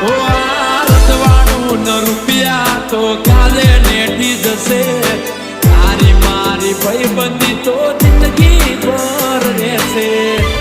ઓ આ રજવાડું ન રૂપિયા તો કાલે નેઠી જશે તારી મારી ભાઈબંધી તો જિંદગી ભર રહેશે